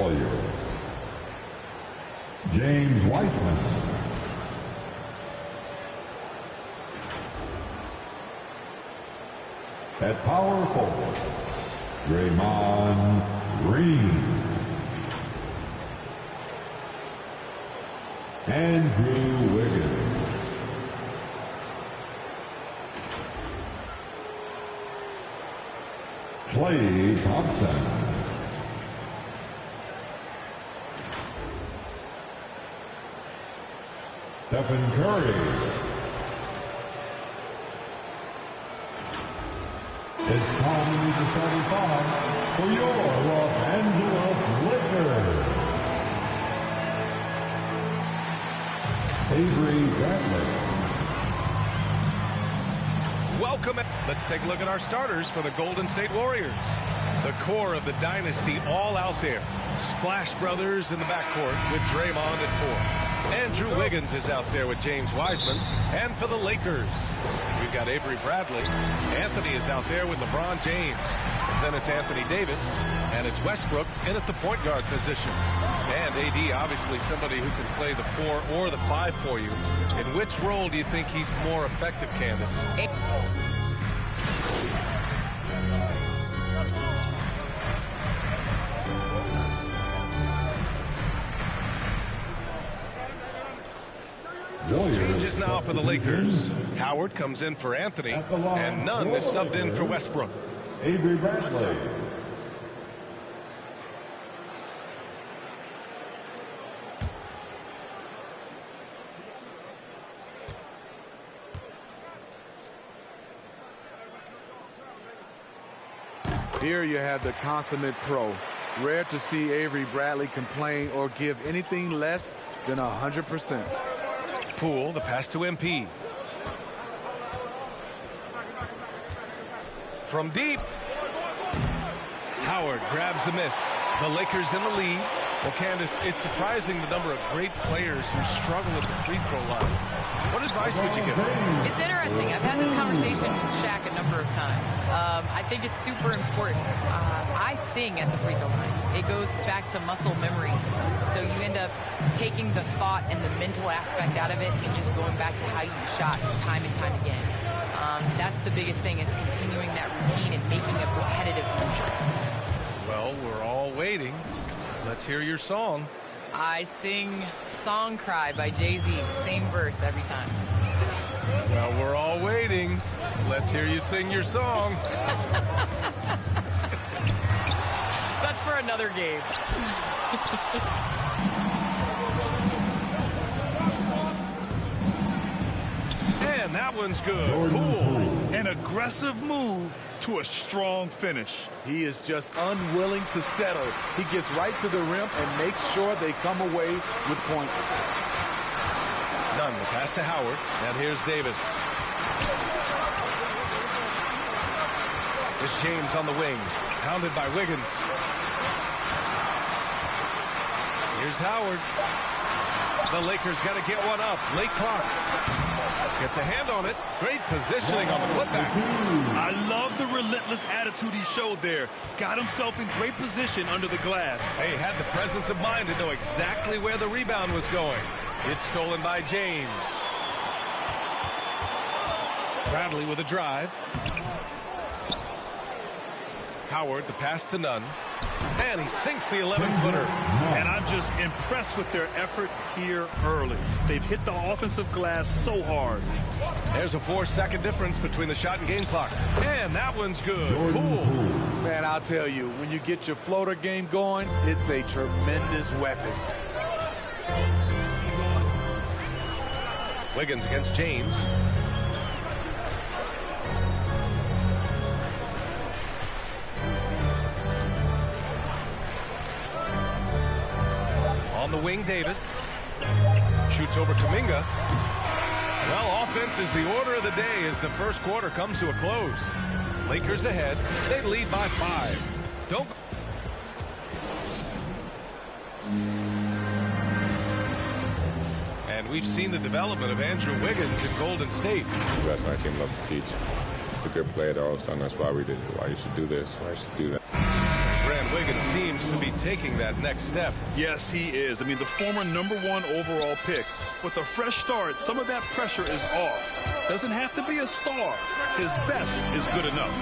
Warriors. James Wiseman. At power forward, Draymond Green. Andrew Wiggins. Klay Thompson. Stephen Curry. It's time to 75 for your Los Angeles Lakers. Avery Bradley. Welcome. Let's take a look at our starters for the Golden State Warriors. The core of the dynasty all out there. Splash Brothers in the backcourt with Draymond at 4. Andrew Wiggins is out there with James Wiseman. And for the Lakers, we've got Avery Bradley. Anthony is out there with LeBron James. Then it's Anthony Davis, and it's Westbrook in at the point guard position. And AD, obviously somebody who can play the 4 or the 5 for you. In which role do you think he's more effective, Candace? Changes now for the Lakers. Howard comes in for Anthony, and Nunn is subbed in for Westbrook. Avery Bradley. Here you have the consummate pro. Rare to see Avery Bradley complain or give anything less than 100%. Poole, the pass to MP. From deep. Howard grabs the miss. The Lakers in the lead. Well, Candace, it's surprising the number of great players who struggle at the free throw line. What advice would you give them? It's interesting. I've had this conversation with Shaq a number of times. I think it's super important. I sing at the free throw line. It goes back to muscle memory. So you end up taking the thought and the mental aspect out of it and just going back to how you shot time and time again. That's the biggest thing, is continuing that routine and making a repetitive motion. Well, we're all waiting. Let's hear your song. I sing Song Cry by Jay-Z, same verse every time. Well, we're all waiting. Let's hear you sing your song. That's for another game. And that one's good. Poole. An aggressive move to a strong finish. He is just unwilling to settle. He gets right to the rim and makes sure they come away with points. Nunn, the pass to Howard. And here's Davis. It's James on the wing. Pounded by Wiggins. Here's Howard. The Lakers got to get one up. Late clock. Gets a hand on it. Great positioning on the putback. I love the relentless attitude he showed there. Got himself in great position under the glass. Hey, had the presence of mind to know exactly where the rebound was going. It's stolen by James. Bradley with a drive. Howard, the pass to Nunn. And he sinks the 11-footer. And I'm just impressed with their effort here early. They've hit the offensive glass so hard. There's a 4-second difference between the shot and game clock. And that one's good. Poole. Man, I'll tell you, when you get your floater game going, it's a tremendous weapon. Wiggins against James. On the wing, Davis. Shoots over Kuminga. Well, offense is the order of the day as the first quarter comes to a close. Lakers ahead. They lead by 5. Don't. And we've seen the development of Andrew Wiggins in Golden State. The best my team love to teach. The good play at the All-Star. That's why we did it. Why you should do this. Why you should do that. Wiggins seems to be taking that next step. Yes, he is. I mean, the former #1 overall pick. With a fresh start, some of that pressure is off. Doesn't have to be a star. His best is good enough.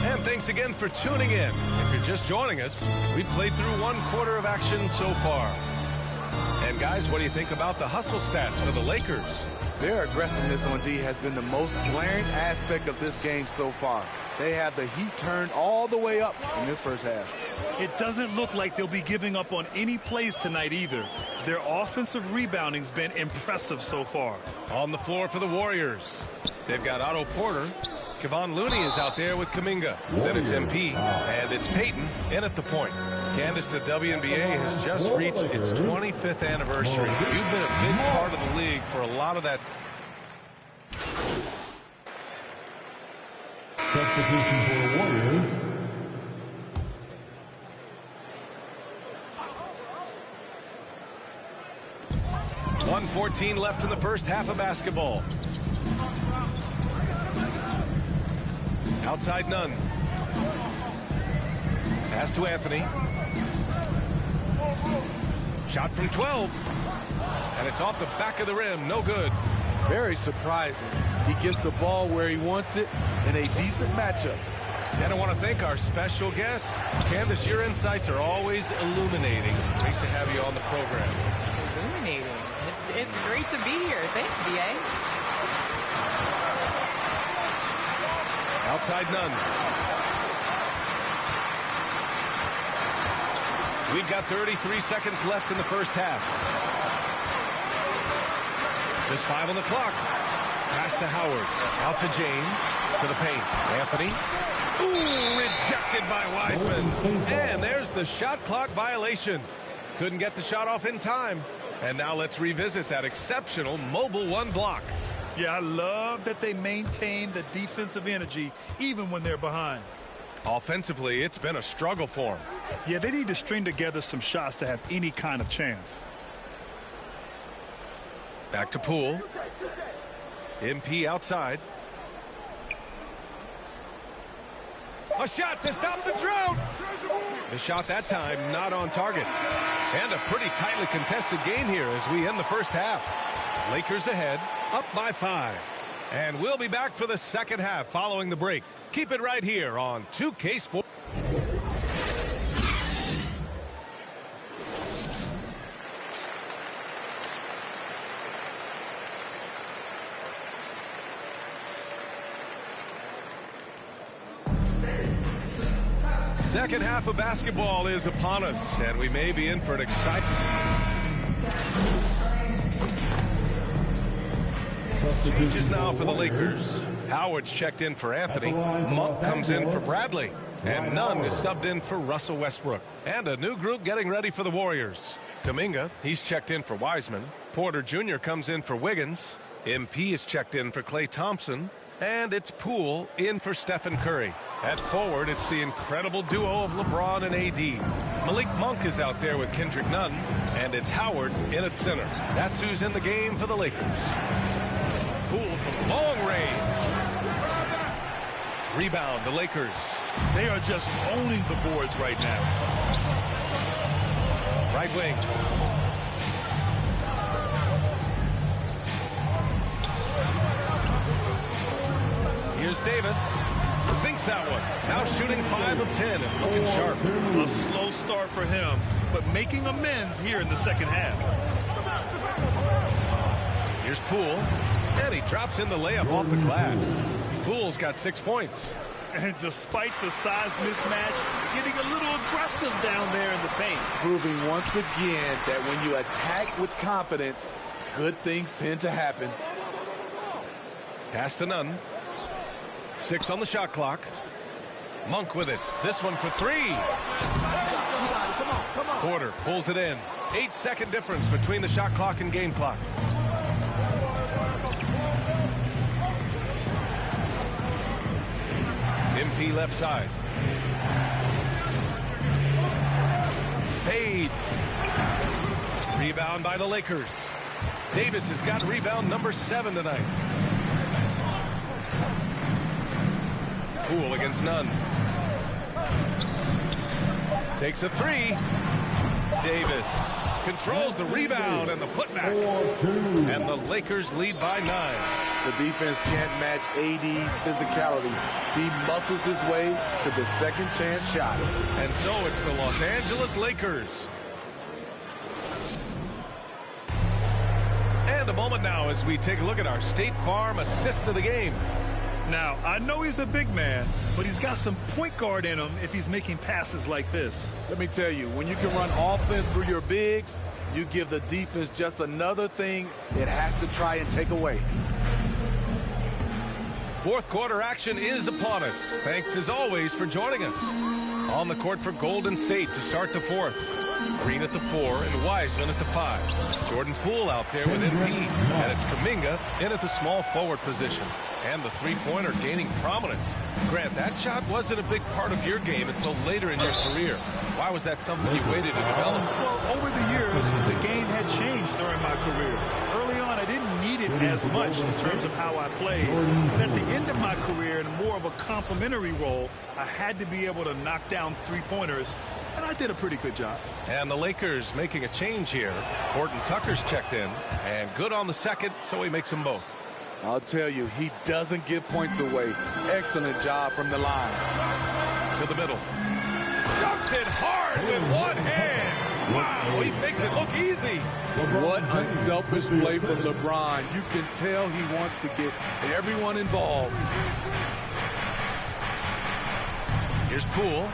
And thanks again for tuning in. If you're just joining us, we played through 1/4 of action so far. And guys, what do you think about the hustle stats for the Lakers? Their aggressiveness on D has been the most glaring aspect of this game so far. They have the heat turned all the way up in this first half. It doesn't look like they'll be giving up on any plays tonight either. Their offensive rebounding's been impressive so far. On the floor for the Warriors, they've got Otto Porter. Kevon Looney is out there with Kuminga. Then it's MP, and it's Peyton in at the point. Candace, the WNBA has just reached its 25th anniversary. You've been a big part of the league for a lot of that. Substitution for the Warriors. .114 left in the first half of basketball. Outside none. Pass to Anthony. Shot from 12. And it's off the back of the rim. No good. Very surprising. He gets the ball where he wants it in a decent matchup. And I want to thank our special guest. Candace, your insights are always illuminating. Great to have you on the program. Illuminating. It's great to be here. Thanks, B.A. Outside none. We've got 33 seconds left in the first half. Just 5 on the clock. Pass to Howard. Out to James. To the paint. Anthony. Ooh, rejected by Wiseman. And there's the shot clock violation. Couldn't get the shot off in time. And now let's revisit that exceptional mobile one block. Yeah, I love that they maintain the defensive energy even when they're behind. Offensively, it's been a struggle for them. Yeah, they need to string together some shots to have any kind of chance. Back to Poole. MP outside. A shot to stop the drought. The shot that time not on target. And a pretty tightly contested game here as we end the first half. Lakers ahead, up by 5. And we'll be back for the second half following the break. Keep it right here on 2K Sports. Second half of basketball is upon us, and we may be in for an exciting. Changes now for the Lakers. Howard's checked in for Anthony. Monk comes in for Bradley. And Nunn is subbed in for Russell Westbrook. And a new group getting ready for the Warriors. Kuminga, he's checked in for Wiseman. Porter Jr. comes in for Wiggins. MP is checked in for Klay Thompson. And it's Poole in for Stephen Curry. At forward, it's the incredible duo of LeBron and AD. Malik Monk is out there with Kendrick Nunn. And it's Howard in at center. That's who's in the game for the Lakers. Poole from long range. Rebound, the Lakers. They are just owning the boards right now. Right wing. Here's Davis. Sinks that one. Now shooting 5 of 10 and looking sharp. A slow start for him, but making amends here in the second half. Here's Poole. And he drops in the layup off the glass. Poole's got 6 points. And despite the size mismatch, getting a little aggressive down there in the paint. Proving once again that when you attack with confidence, good things tend to happen. Pass to Nunn. 6 on the shot clock. Monk with it. This one for 3. Porter pulls it in. 8-second difference between the shot clock and game clock. MP left side. Fades. Rebound by the Lakers. Davis has got rebound number 7 tonight. Poole against Nunn. Takes a three. Davis controls the rebound and the putback. And the Lakers lead by 9. The defense can't match AD's physicality. He muscles his way to the second chance shot. And so it's the Los Angeles Lakers. And a moment now as we take a look at our State Farm assist of the game. Now, I know he's a big man, but he's got some point guard in him if he's making passes like this. Let me tell you, when you can run offense through your bigs, you give the defense just another thing it has to try and take away. Fourth quarter action is upon us. Thanks as always for joining us. On the court for Golden State to start the fourth. Green at the 4 and Wiseman at the 5. Jordan Poole out there with Embiid. And it's Kuminga in at the small forward position. And the three-pointer gaining prominence. Grant, that shot wasn't a big part of your game until later in your career. Why was that something you waited to develop? Well, over the years, the game had changed during my career. Early on, I didn't need it as much in terms of how I played. But at the end of my career, in more of a complementary role, I had to be able to knock down three-pointers. And I did a pretty good job. And the Lakers making a change here. Horton Tucker's checked in. And good on the second, so he makes them both. I'll tell you, he doesn't give points away. Excellent job from the line. To the middle. Dunks it hard with one hand. Wow, he makes it look easy. What unselfish play from LeBron. You can tell he wants to get everyone involved. Here's Poole.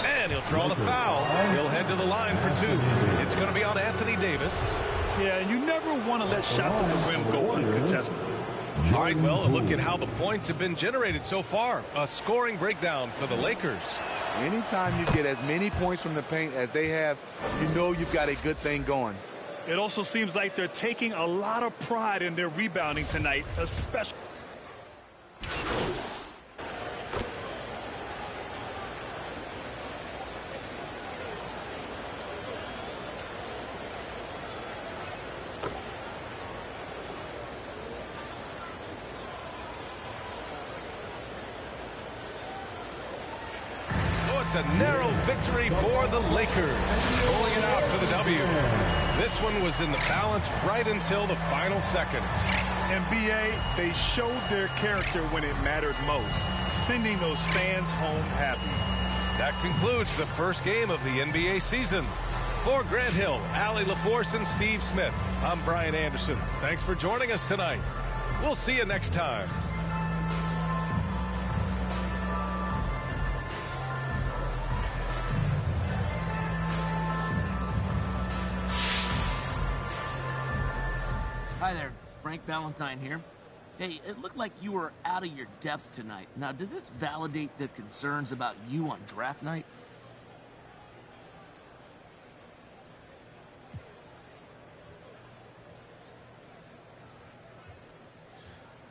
And he'll draw the foul. He'll head to the line for 2. It's going to be on Anthony Davis. Yeah, you never want to let shots at the rim go uncontested. All right, well, a look at how the points have been generated so far. A scoring breakdown for the Lakers. Anytime you get as many points from the paint as they have, you know you've got a good thing going. It also seems like they're taking a lot of pride in their rebounding tonight, especially. It's a narrow victory for the Lakers, pulling it out for the W. This one was in the balance right until the final seconds. NBA, they showed their character when it mattered most, sending those fans home happy. That concludes the first game of the NBA season. For Grant Hill, Allie LaForce, and Steve Smith, I'm Brian Anderson. Thanks for joining us tonight. We'll see you next time. Hi there, Frank Valentine here. Hey, it looked like you were out of your depth tonight. Now, does this validate the concerns about you on draft night?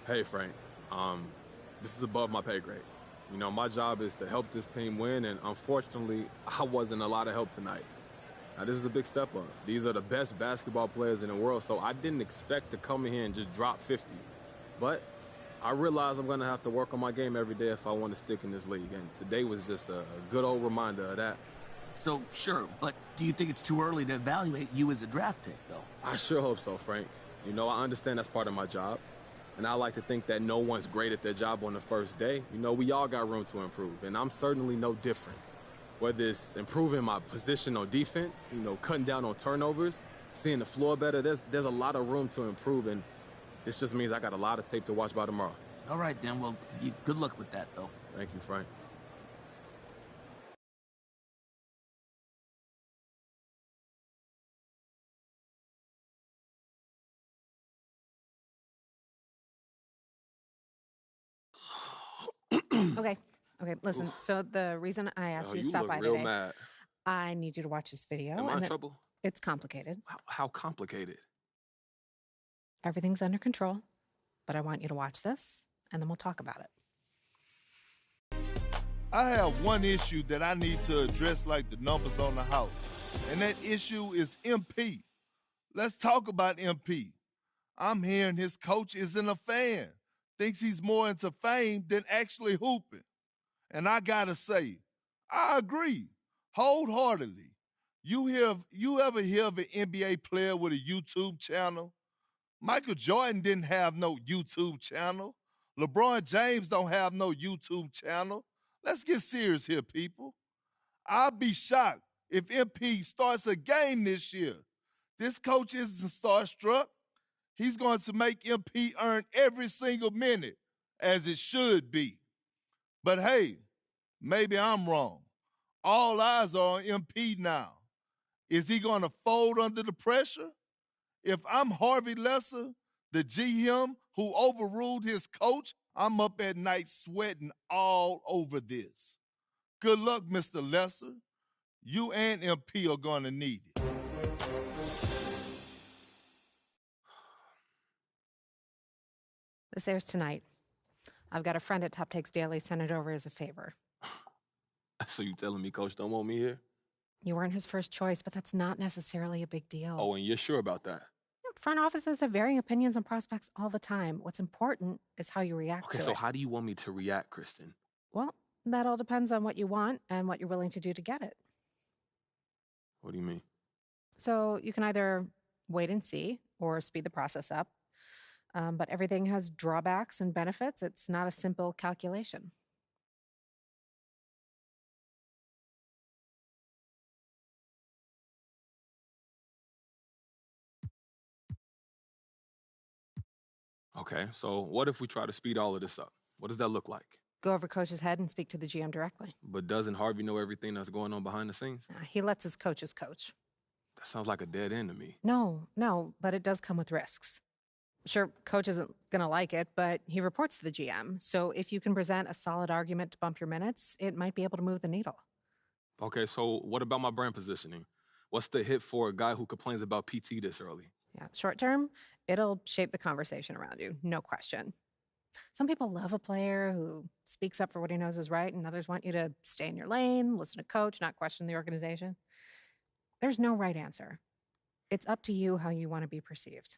Hey, Frank. This is above my pay grade. You know, my job is to help this team win, and unfortunately, I wasn't a lot of help tonight. Now, this is a big step up. These are the best basketball players in the world, so I didn't expect to come in here and just drop 50. But I realize I'm going to have to work on my game every day if I want to stick in this league, and today was just a good old reminder of that. So, sure, but do you think it's too early to evaluate you as a draft pick, though? I sure hope so, Frank. You know, I understand that's part of my job, and I like to think that no one's great at their job on the first day. You know, we all got room to improve, and I'm certainly no different. Whether it's improving my position on defense, you know, cutting down on turnovers, seeing the floor better, there's a lot of room to improve, and this just means I got a lot of tape to watch by tomorrow. All right, then. Well, good luck with that, though. Thank you, Frank. Okay, listen. So the reason I asked you to You stop look by real today, mad. I need you to watch this video. Am I and in then- trouble? It's complicated. How complicated? Everything's under control, but I want you to watch this, and then we'll talk about it. I have one issue that I need to address like the numbers on the house, and that issue is MP. Let's talk about MP. I'm hearing his coach isn't a fan, thinks he's more into fame than actually hooping. And I gotta say, I agree wholeheartedly. You ever hear of an NBA player with a YouTube channel? Michael Jordan didn't have no YouTube channel. LeBron James don't have no YouTube channel. Let's get serious here, people. I'll be shocked if MP starts a game this year. This coach isn't starstruck. He's going to make MP earn every single minute, as it should be. But hey, maybe I'm wrong. All eyes are on MP now. Is he going to fold under the pressure? If I'm Harvey Lesser, the GM who overruled his coach, I'm up at night sweating all over this. Good luck, Mr. Lesser. You and MP are going to need it. This airs tonight. I've got a friend at Top Takes Daily sent it over as a favor. So you telling me Coach don't want me here? You weren't his first choice, but that's not necessarily a big deal. Oh, and you're sure about that? Front offices have varying opinions on prospects all the time. What's important is how you react to it. Okay, so how do you want me to react, Kristen? Well, that all depends on what you want and what you're willing to do to get it. What do you mean? So you can either wait and see or speed the process up. But everything has drawbacks and benefits. It's not a simple calculation. Okay, so what if we try to speed all of this up? What does that look like? Go over Coach's head and speak to the GM directly. But doesn't Harvey know everything that's going on behind the scenes? He lets his coaches coach. That sounds like a dead end to me. No, but it does come with risks. Sure, Coach isn't going to like it, but he reports to the GM. So if you can present a solid argument to bump your minutes, it might be able to move the needle. Okay, so what about my brand positioning? What's the hit for a guy who complains about PT this early? Yeah, short term, it'll shape the conversation around you, no question. Some people love a player who speaks up for what he knows is right, and others want you to stay in your lane, listen to Coach, not question the organization. There's no right answer. It's up to you how you want to be perceived.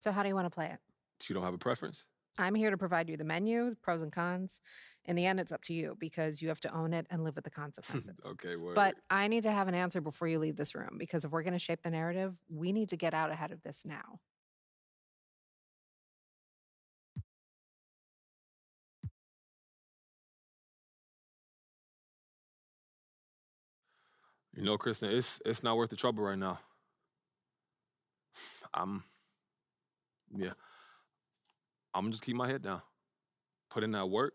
So how do you want to play it? You don't have a preference? I'm here to provide you the menu, the pros and cons. In the end, it's up to you because you have to own it and live with the consequences. Okay, word. But I need to have an answer before you leave this room because if we're going to shape the narrative, we need to get out ahead of this now. You know, Kristen, it's not worth the trouble right now. I'm gonna just keep my head down, put in that work,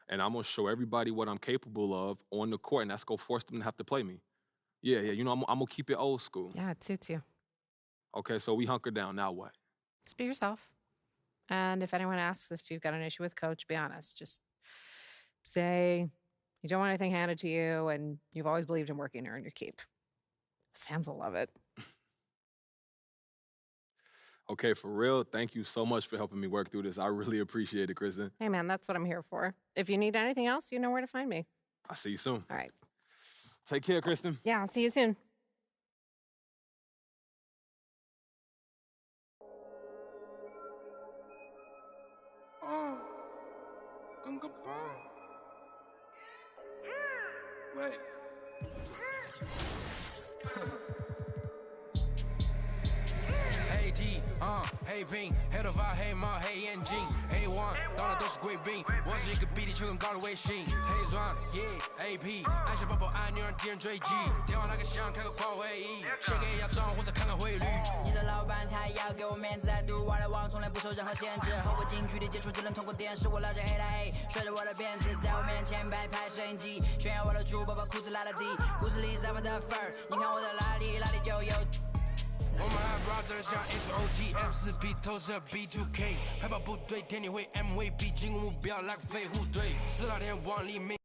and I'm gonna show everybody what I'm capable of on the court, and that's gonna force them to have to play me. Yeah, you know, I'm gonna keep it old school. Yeah, it suits you. Okay, so we hunker down, now what? Just be yourself. And if anyone asks if you've got an issue with Coach, be honest. Just say you don't want anything handed to you, and you've always believed in working to earn your keep. Fans will love it. Okay, for real, thank you so much for helping me work through this. I really appreciate it, Kristen. Hey, man, that's what I'm here for. If you need anything else, you know where to find me. I'll see you soon. All right. Take care, Kristen. Yeah, I'll see you soon. Wait. Hey T, hey Bing， 黑头发，黑猫，黑眼睛，黑王，到哪都是贵宾。我是一个比地球更高的卫星。黑钻，AP， 按下爆破按钮让敌人追击。电话那个响，开个跨会议，先给压账或者看看汇率。你的老板他要给我面子，I do what I want， 从来不受任何限制。和我近距离接触只能通过电视，我拉着黑的黑，甩着我的辫子，在我面前摆拍摄影机，炫耀我的猪，把裤子拉得低，故事里散发的粉儿，你看我在哪里，哪里就有。我们还 brother 像 SOTF4P 投射 B2K 派跑部队天天会 MVP 进攻目标那个飞虎队4大天往里面